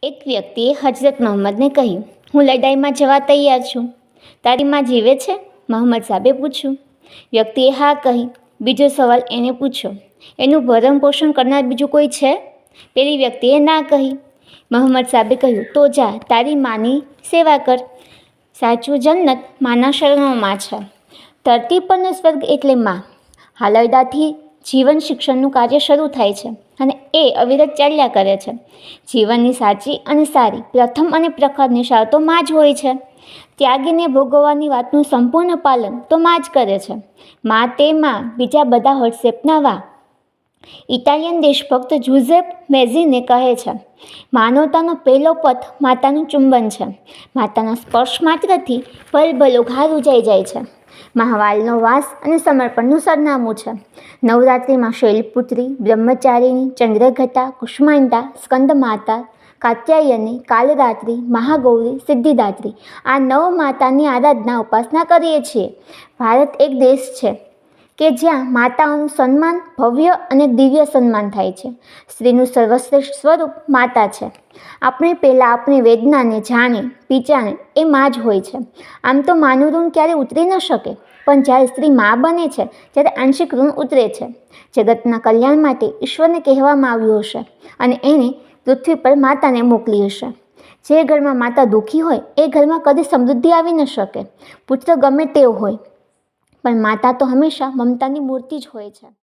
એક વ્યક્તિએ હજરત મોહમ્મદને કહ્યું, હું લડાઈમાં જવા તૈયાર છું. તારી માં જીવે છે? મોહમ્મદ સાહેબે પૂછ્યું. વ્યક્તિએ હા કહી. બીજો સવાલ એણે પૂછ્યો, એનું ભરણ પોષણ કરનાર બીજું કોઈ છે? પેલી વ્યક્તિએ ના કહી. મોહમ્મદ સાહેબે કહ્યું, તો જા તારી માની સેવા કર. સાચું જન્નત માના શરણોમાં છે. ધરતી પરનો સ્વર્ગ એટલે માં. હાલરડાથી જીવન શિક્ષણનું કાર્ય શરૂ થાય છે અને એ અવિરત ચાલ્યા કરે છે. જીવનની સાચી અને સારી, પ્રથમ અને પ્રખર નિશાળ તો માં જ હોય છે. ત્યાગીને ભોગવવાની વાતનું સંપૂર્ણ પાલન તો માં જ કરે છે. માં તે માં, બીજા બધા હોટસેપના વા. ઇટાલિયન દેશભક્ત જુઝેપ મેઝીને કહે છે, માનવતાનો પહેલો પથ માતાનું ચુંબન છે. માતાના સ્પર્શ માત્રથી ભલભલો ઘા રૂજાઈ જાય છે. મહાવાલનો વાસ અને સમર્પણનું સરનામું છે. નવરાત્રિમાં શૈલપુત્રી, બ્રહ્મચારિણી, ચંદ્રઘટા, કુષ્માંડા, સ્કંદમાતા, કાત્યાયની, કાલરાત્રિ, મહાગૌરી, સિદ્ધિદાત્રી, આ 9 માતાની આરાધના ઉપાસના કરીએ છીએ. ભારત એક દેશ છે કે જ્યાં માતાઓનું સન્માન, ભવ્ય અને દિવ્ય સન્માન થાય છે. સ્ત્રીનું સર્વશ્રેષ્ઠ સ્વરૂપ માતા છે. આપણે પહેલાં આપણી વેદનાને જાણે, પીચાણે એ માં જ હોય છે. આમ તો માનું ઋણ ક્યારે ઉતરી ન શકે, પણ જ્યારે સ્ત્રી માં બને છે ત્યારે આંશિક ઋણ ઉતરે છે. જગતના કલ્યાણ માટે ઈશ્વરને કહેવામાં આવ્યું હશે અને એણે પૃથ્વી પર માતાને મોકલી હશે. જે ઘરમાં માતા દુઃખી હોય એ ઘરમાં કદી સમૃદ્ધિ આવી ન શકે. પુત્ર ગમે તેવો હોય, પણ માતા તો હંમેશા મમતાની મૂર્તિ જ હોય છે.